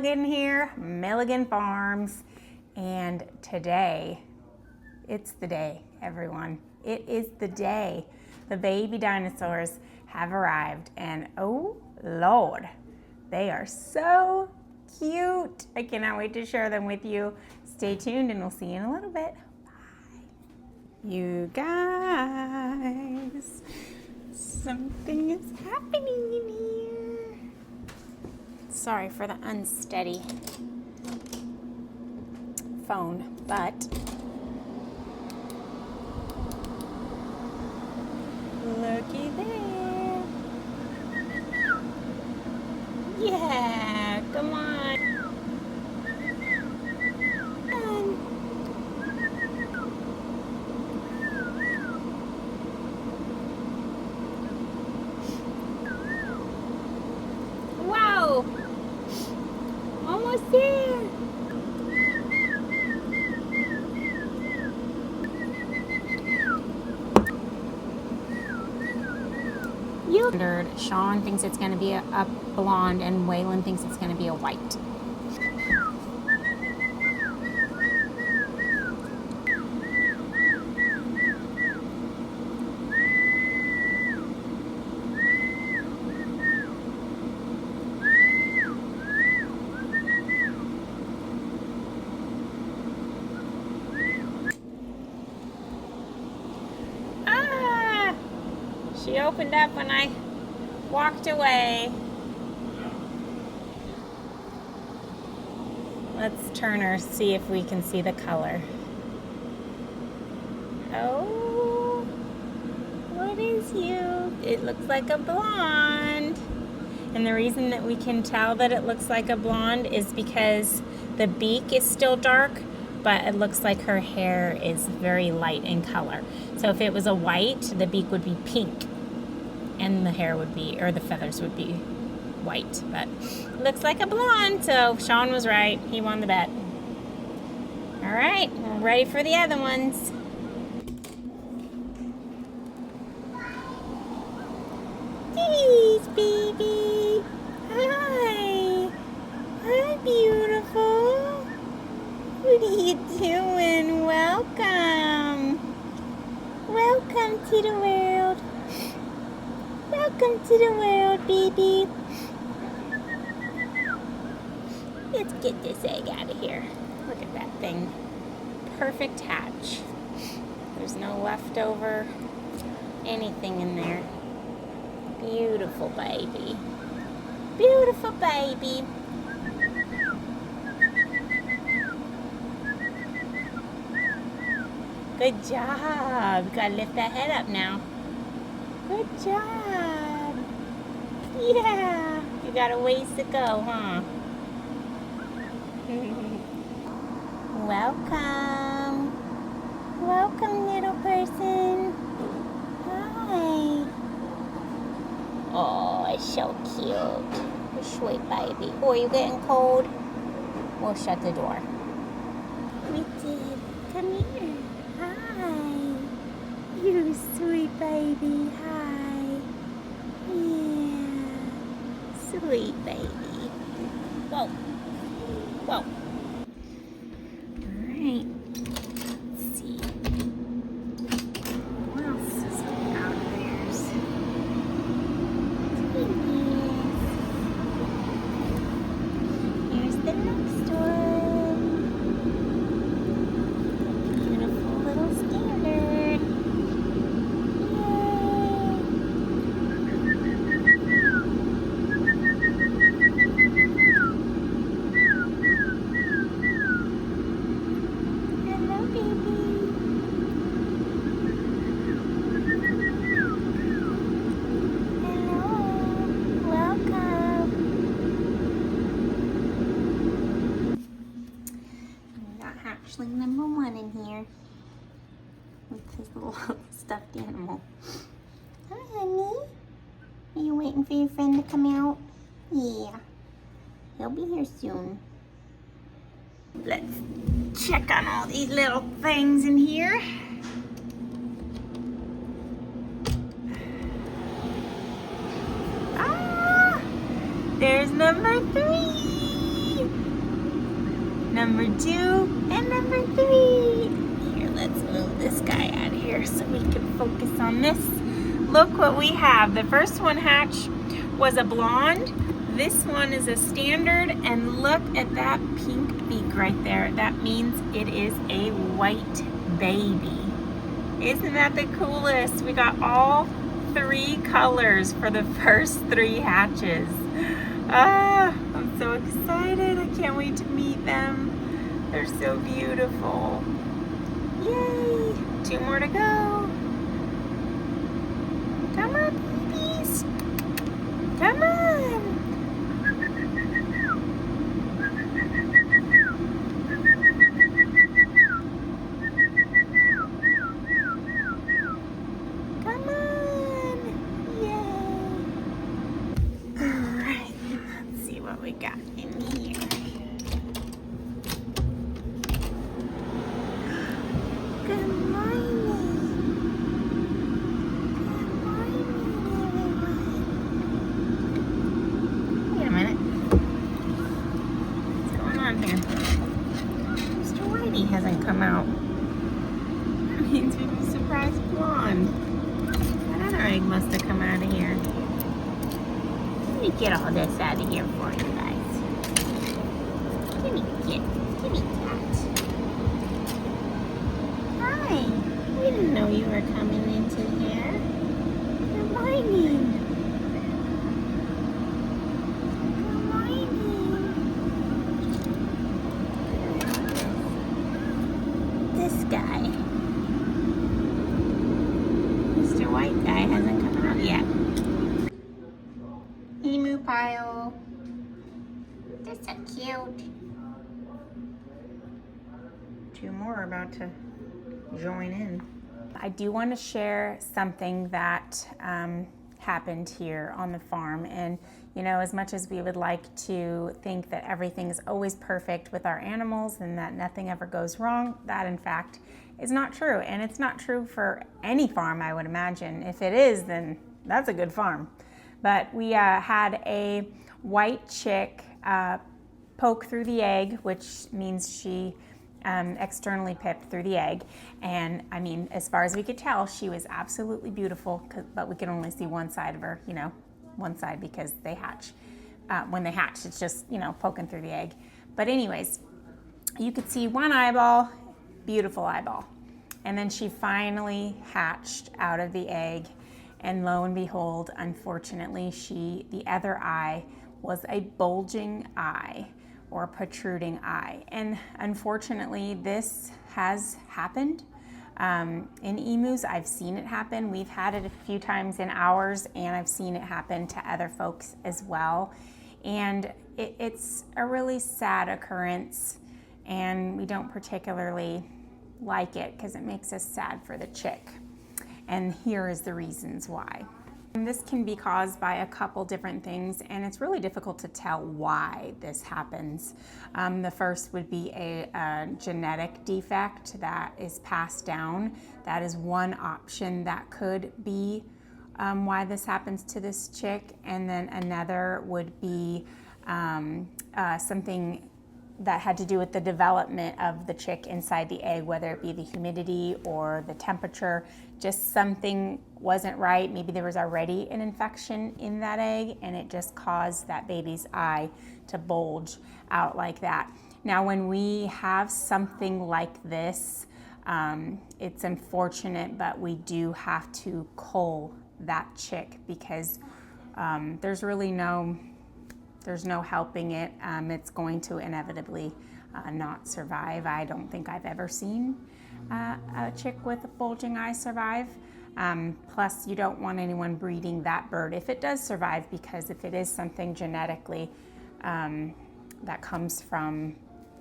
Milligan here, Milligan Farms, and today, it's the day, everyone. It is the day. The baby dinosaurs have arrived, and oh Lord, they are so cute. I cannot wait to share them with you. Stay tuned and we'll see you in a little bit. Bye. You guys, something is happening in here. Sorry for the unsteady phone, but looky there. Yeah, come on. Wow, almost there. Sean thinks it's going to be a blonde and Waylon thinks it's going to be a white. She opened up when I walked away. Let's turn her, see if we can see the color. Oh, what is you? It looks like a blonde. And the reason that we can tell that it looks like a blonde is because the beak is still dark, but it looks like her hair is very light in color. So if it was a white, the beak would be pink and the hair would be, or the feathers would be white, but it looks like a blonde, so Sean was right. He won the bet. All right, we're ready for the other ones. Geez, baby. Hi. Hi, beautiful. What are you doing? Welcome. Welcome to the world. Welcome to the world, baby. Let's get this egg out of here. Look at that thing. Perfect hatch. There's no leftover anything in there. Beautiful baby. Beautiful baby. Good job. Gotta lift that head up now. Good job. Yeah. You got a ways to go, huh? Welcome. Welcome, little person. Hi. Oh, it's so cute. You're sweet baby. Oh, are you getting cold? We'll shut the door. We did. Come here. Hi. You sweet baby. Hi. Yeah. Sweet baby. Whoa. Whoa. Alright. Let's see. What else is out of theirs? Here's the next one. Beautiful little standard. Number one in here with his little stuffed animal. Hi, honey. Are you waiting for your friend to come out? Yeah. He'll be here soon. Let's check on all these little things in here. There's number 3. number 2, and number 3. Here, let's move this guy out of here so we can focus on this. Look what we have. The first one hatched was a blonde. This one is a standard, and look at that pink beak right there. That means it is a white baby. Isn't that the coolest? We got all 3 colors for the first 3 hatches. Ah, I'm so excited. I can't wait to meet them. They're so beautiful. Yay! 2 more to go. Come on, babies. Come on. Come on. Yay. All right, let's see what we got in here. Good morning. Wait a minute. What's going on here? Mr. Whitey hasn't come out. That means we have a surprise blonde. That other egg must have come out of here. Let me get all this out of here for you guys. Give me that. Hi. We didn't know you were coming into here. Good morning. Good morning. This guy. Mr. White guy hasn't come out yet. Emu pile. That's so cute. 2 more are about to join in. I do want to share something that happened here on the farm. And you know, as much as we would like to think that everything is always perfect with our animals and that nothing ever goes wrong, that in fact is not true. And it's not true for any farm, I would imagine. If it is, then that's a good farm. But we had a white chick poke through the egg, which means she externally pipped through the egg. And I mean, as far as we could tell, she was absolutely beautiful, but we could only see one side of her, you know, one side because they hatch. When they hatch, it's just, you know, poking through the egg. But anyways, you could see one eyeball, beautiful eyeball. And then she finally hatched out of the egg. And lo and behold, unfortunately, the other eye was a bulging eye or protruding eye. And unfortunately, this has happened. In emus, I've seen it happen. We've had it a few times in ours, and I've seen it happen to other folks as well. And it's a really sad occurrence, and we don't particularly like it because it makes us sad for the chick. And here is the reasons why. And this can be caused by a couple different things, and it's really difficult to tell why this happens. The first would be a genetic defect that is passed down. That is one option that could be why this happens to this chick. And then another would be something that had to do with the development of the chick inside the egg, whether it be the humidity or the temperature. Just something wasn't right. Maybe there was already an infection in that egg and it just caused that baby's eye to bulge out like that. Now, when we have something like this, it's unfortunate, but we do have to cull that chick because there's no helping it. It's going to inevitably not survive. I don't think I've ever seen a chick with a bulging eye survive. Plus, you don't want anyone breeding that bird if it does survive, because if it is something genetically that comes from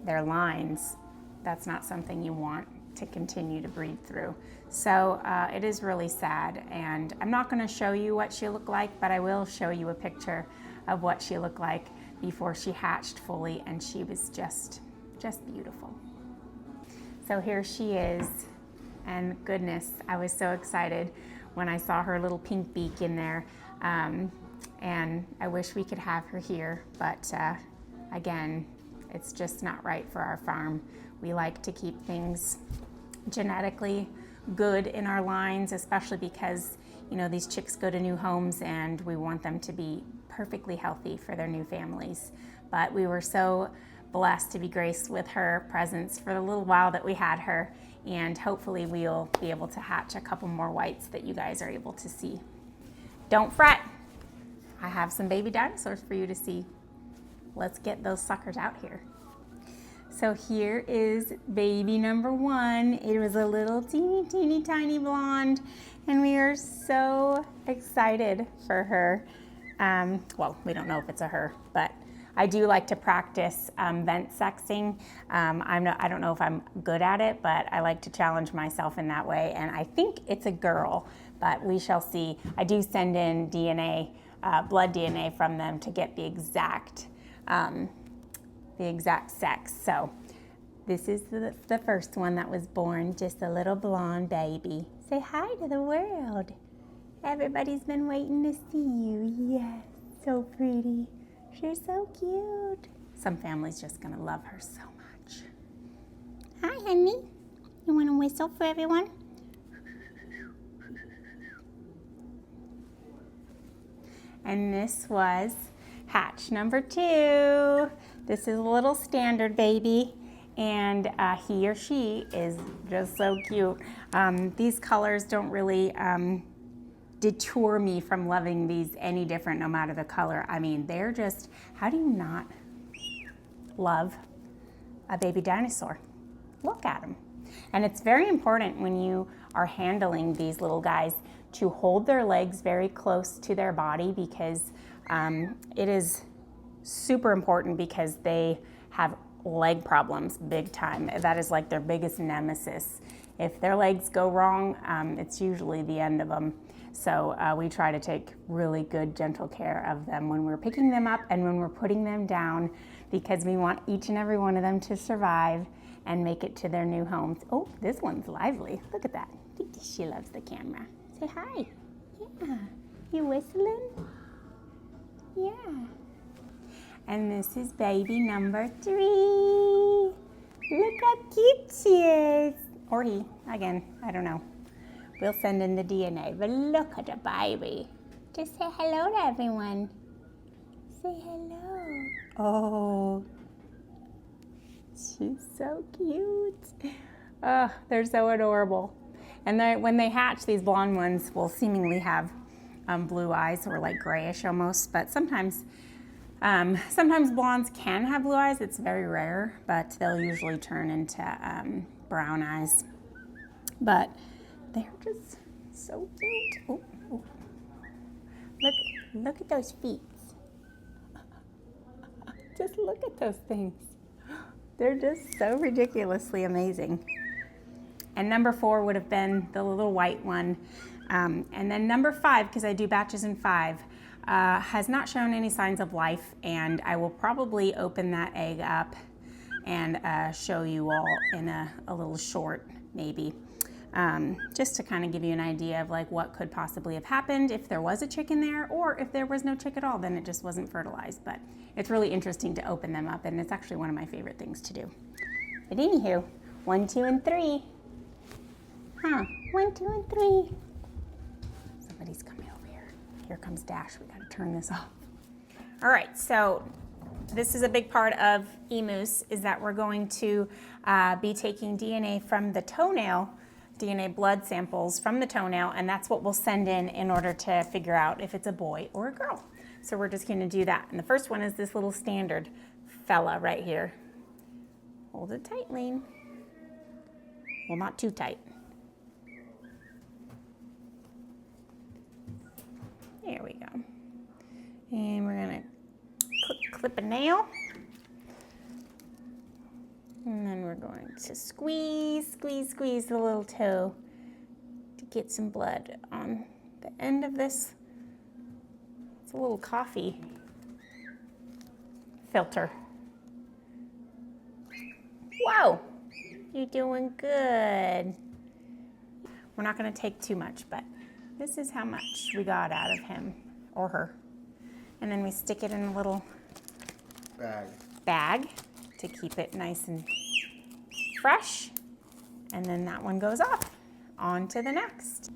their lines, that's not something you want to continue to breed through. So it is really sad, and I'm not going to show you what she looked like, but I will show you a picture of what she looked like before she hatched fully, and she was just beautiful. So here she is, and goodness, I was so excited when I saw her little pink beak in there, and I wish we could have her here, but again, It's just not right for our farm. We like to keep things genetically good in our lines, especially because, you know, these chicks go to new homes and we want them to be perfectly healthy for their new families. But we were so blessed to be graced with her presence for the little while that we had her, and hopefully we'll be able to hatch a couple more whites that you guys are able to see. Don't fret, I have some baby dinosaurs for you to see. Let's get those suckers out here. So here is baby number 1. It was a little teeny tiny blonde, and we are so excited for her. Well, we don't know if it's a her, but I do like to practice vent sexing. I don't know if I'm good at it, but I like to challenge myself in that way, and I think it's a girl, but we shall see. I do send in DNA, blood DNA from them to get the exact sex. So this is the first one that was born, just a little blonde baby. Say hi to the world. Everybody's been waiting to see you. Yes, so pretty. She's so cute. Some family's just gonna love her so much. Hi, honey. You wanna whistle for everyone? And this was hatch number 2. This is a little standard baby, and he or she is just so cute. These colors don't really deter me from loving these any different no matter the color. I mean, they're just, how do you not love a baby dinosaur? Look at them. And it's very important when you are handling these little guys to hold their legs very close to their body, because it is super important, because they have leg problems big time. That is like their biggest nemesis. If their legs go wrong, it's usually the end of them. So we try to take really good, gentle care of them when we're picking them up and when we're putting them down, because we want each and every one of them to survive and make it to their new homes. Oh, this one's lively. Look at that. She loves the camera. Say hi. Yeah. You whistling? Yeah. And this is baby number 3. Look how cute she is. Or he, again, I don't know. We'll send in the DNA, but look at the baby. Just say hello to everyone. Say hello. Oh, she's so cute. Oh, they're so adorable. And when they hatch, these blonde ones will seemingly have blue eyes, or like grayish almost, but sometimes blondes can have blue eyes. It's very rare, but they'll usually turn into brown eyes. But they're just so cute. Oh, oh. Look at those feet. Just look at those things. They're just so ridiculously amazing. And number 4 would have been the little white one. And then number 5, because I do batches in 5, has not shown any signs of life, and I will probably open that egg up and show you all in a little short, maybe. Just to kind of give you an idea of like what could possibly have happened if there was a chick in there, or if there was no chick at all, then it just wasn't fertilized. But it's really interesting to open them up, and it's actually one of my favorite things to do. But anywho, 1, 2, and 3. 1, 2, and 3. Somebody's coming over here. Here comes Dash. We gotta turn this off. All right, so this is a big part of Emus, is that we're going to be taking DNA from the toenail, DNA blood samples from the toenail, and that's what we'll send in order to figure out if it's a boy or a girl. So we're just gonna do that. And the first one is this little standard fella right here. Hold it tight, Lean. Well, not too tight. There we go. And we're gonna clip a nail. And then we're going to squeeze the little toe to get some blood on the end of this. It's a little coffee filter. Whoa, you're doing good. We're not gonna take too much, but this is how much we got out of him or her. And then we stick it in a little bag. to keep it nice and fresh. And then that one goes off. On to the next.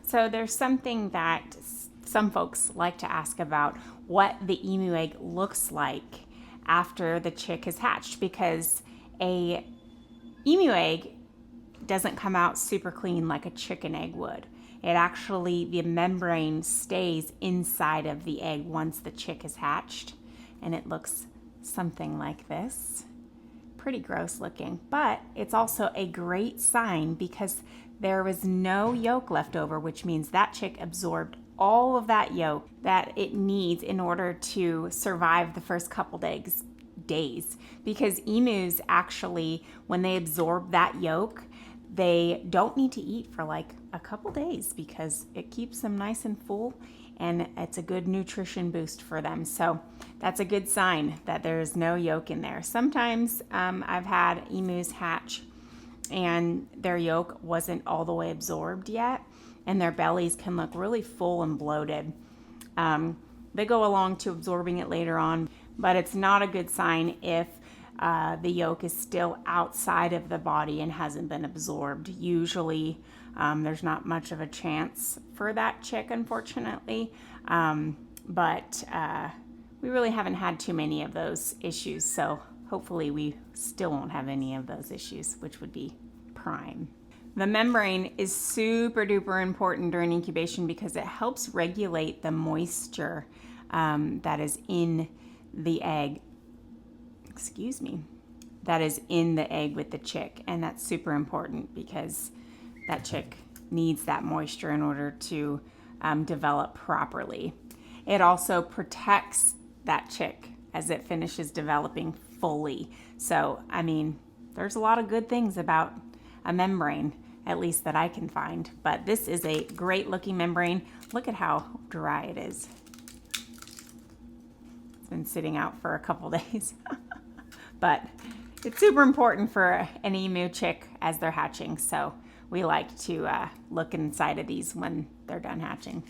So there's something that some folks like to ask about, what the emu egg looks like after the chick is hatched, because a emu egg doesn't come out super clean like a chicken egg would. It actually, the membrane stays inside of the egg once the chick is hatched, and it looks something like this. Pretty gross looking, but it's also a great sign because there was no yolk left over, which means that chick absorbed all of that yolk that it needs in order to survive the first couple days. Because emus actually, when they absorb that yolk, they don't need to eat for like a couple days because it keeps them nice and full, and it's a good nutrition boost for them. So that's a good sign that there's no yolk in there. Sometimes I've had emus hatch and their yolk wasn't all the way absorbed yet, and their bellies can look really full and bloated. They go along to absorbing it later on, but it's not a good sign if the yolk is still outside of the body and hasn't been absorbed. Usually there's not much of a chance for that chick, unfortunately, but we really haven't had too many of those issues, so hopefully we still won't have any of those issues, which would be prime. The membrane is super duper important during incubation because it helps regulate the moisture that is in the egg. That is in the egg with the chick, and that's super important because that chick needs that moisture in order to develop properly. It also protects that chick as it finishes developing fully. So, I mean, there's a lot of good things about a membrane, at least that I can find, but this is a great looking membrane. Look at how dry it is. It's been sitting out for a couple days. But it's super important for an emu chick as they're hatching, so we like to look inside of these when they're done hatching.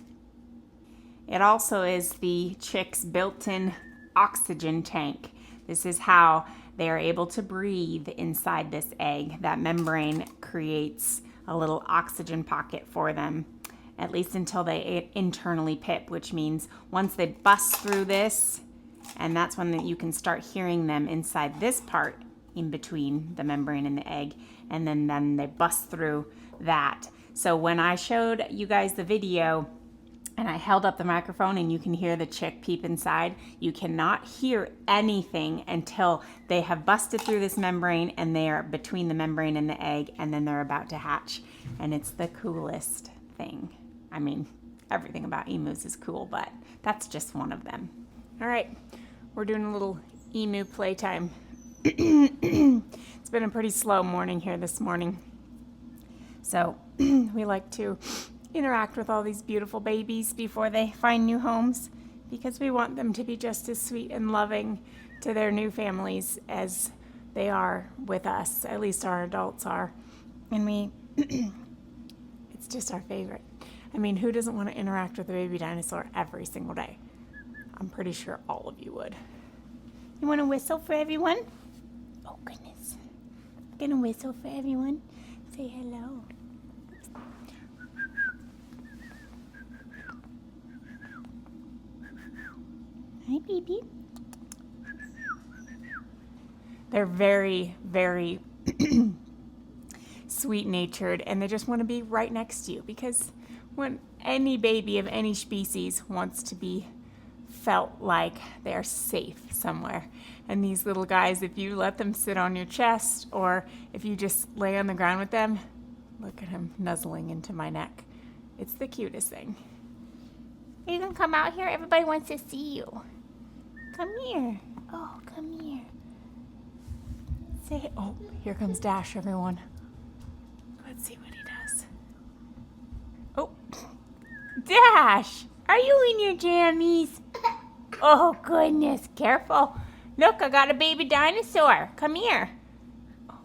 It also is the chick's built-in oxygen tank. This is how they are able to breathe inside this egg. That membrane creates a little oxygen pocket for them, at least until they internally pip, which means once they bust through this, and that's when you can start hearing them inside this part in between the membrane and the egg, and then they bust through that. So when I showed you guys the video and I held up the microphone and you can hear the chick peep inside, you cannot hear anything until they have busted through this membrane and they are between the membrane and the egg, and then they're about to hatch. And it's the coolest thing. I mean, everything about emus is cool, but that's just one of them. All right, we're doing a little emu playtime. It's been a pretty slow morning here this morning. So we like to interact with all these beautiful babies before they find new homes, because we want them to be just as sweet and loving to their new families as they are with us. At least our adults are. And it's just our favorite. I mean, who doesn't want to interact with a baby dinosaur every single day? I'm pretty sure all of you would. You want to whistle for everyone? Oh, goodness. I'm going to whistle for everyone. Say hello. Hi, baby. They're very, very sweet-natured, and they just want to be right next to you, because when any baby of any species wants to be felt like they're safe somewhere. And these little guys, if you let them sit on your chest, or if you just lay on the ground with them, look at him nuzzling into my neck. It's the cutest thing. Are you gonna come out here? Everybody wants to see you. Come here. Oh, come here. Say, oh, here comes Dash, everyone. Let's see what he does. Oh, Dash, are you in your jammies? Oh, goodness, careful. Look, I got a baby dinosaur. Come here. Oh,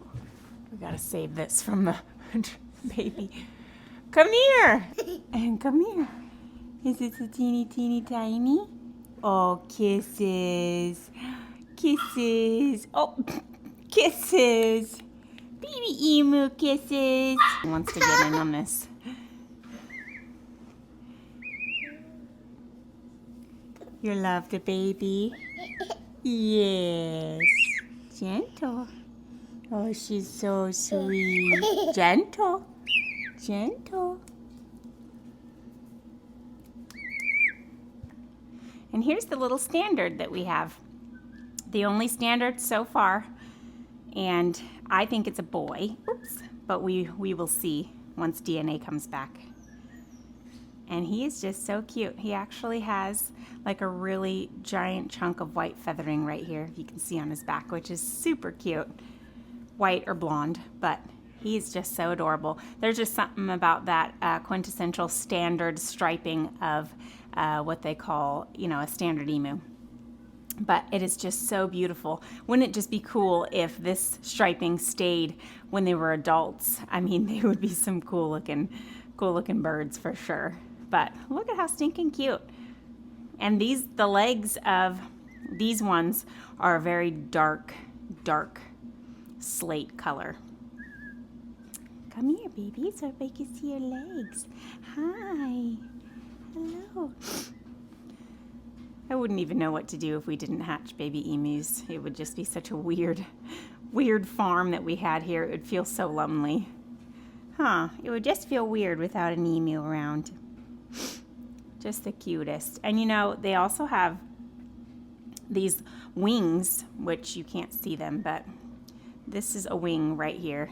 we gotta save this from the baby. Come here. And come here. Is this a teeny, teeny, tiny? Oh, kisses. Kisses. Oh, kisses. Baby emu kisses. He wants to get in on this. You love the baby? Yes. Gentle. Oh, she's so sweet. Gentle. Gentle. And here's the little standard that we have. The only standard so far. And I think it's a boy. Oops. But we will see once DNA comes back. And he is just so cute. He actually has like a really giant chunk of white feathering right here, you can see on his back, which is super cute. White or blonde, but he's just so adorable. There's just something about that quintessential standard striping of what they call, you know, a standard emu. But it is just so beautiful. Wouldn't it just be cool if this striping stayed when they were adults? I mean, they would be some cool looking birds for sure. But look at how stinking cute. And the legs of these ones are a very dark slate color. Come here, baby, so I can see your legs. Hi. Hello. I wouldn't even know what to do if we didn't hatch baby emus. It would just be such a weird farm that we had here. It would feel so lonely. Huh, it would just feel weird without an emu around. Just the cutest. And you know, they also have these wings, which you can't see them, but this is a wing right here.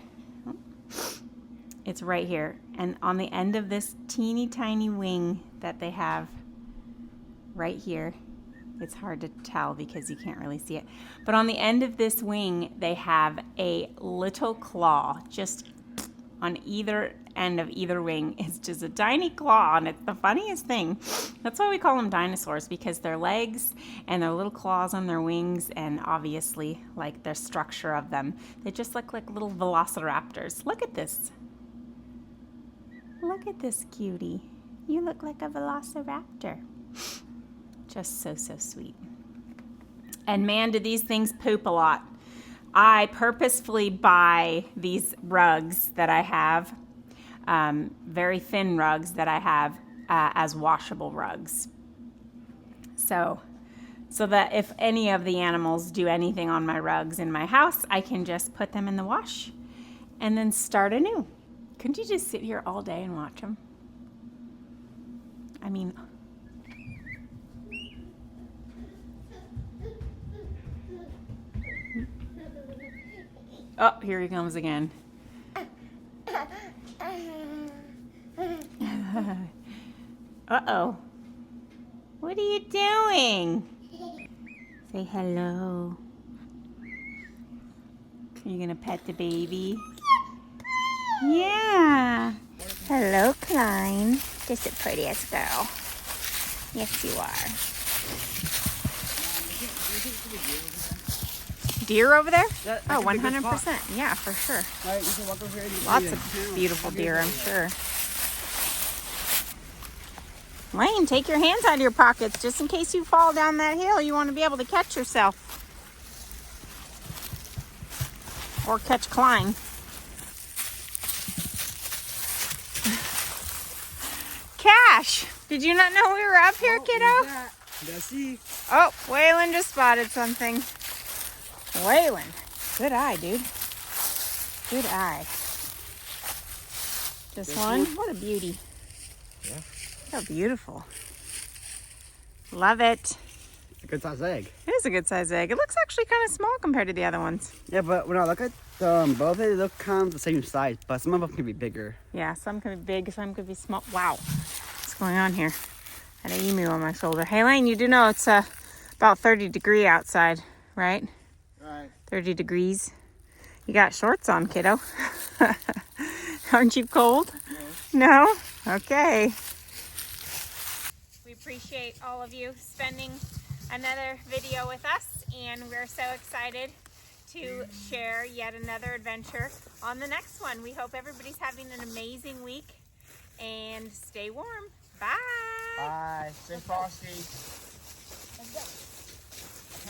It's right here. And on the end of this teeny tiny wing that they have right here, it's hard to tell because you can't really see it. But on the end of this wing, they have a little claw just on either end of either wing. It's just a tiny claw, and it's the funniest thing. That's why we call them dinosaurs, because their legs and their little claws on their wings, and obviously like the structure of them, they just look like little velociraptors. Look at this. Look at this cutie. You look like a velociraptor. Just so sweet. And man, do these things poop a lot. I purposefully buy these rugs that I have, very thin rugs that I have as washable rugs. So that if any of the animals do anything on my rugs in my house, I can just put them in the wash and then start anew. Couldn't you just sit here all day and watch them? I mean... Oh, here he comes again. Uh-oh. What are you doing? Say hello. Are you gonna pet the baby? Yeah. Hello, Klein. Just the prettiest girl. Yes, you are. Deer over there? Oh, 100%. Yeah, for sure. Lots of beautiful deer, I'm sure. Lane, take your hands out of your pockets just in case you fall down that hill. You want to be able to catch yourself. Or catch Klein. Cash! Did you not know we were up here, kiddo? Oh, Waylon just spotted something. Waylon. Good eye, dude. Good eye. Just one? What a beauty. Yeah. So beautiful. Love it. It's a good sized egg. It is a good sized egg. It looks actually kind of small compared to the other ones. Yeah, but when I look at both of them, they look kind of the same size, but some of them can be bigger. Yeah, some can be big, some could be small. Wow. What's going on here? I had an emu on my shoulder. Hey, Lane, you do know it's about 30 degrees outside, right? Right. 30 degrees. You got shorts on, kiddo. Aren't you cold? No? Okay. We appreciate all of you spending another video with us, and we're so excited to share yet another adventure on the next one. We hope everybody's having an amazing week, and stay warm. Bye. Bye. Stay frosty. Let's go.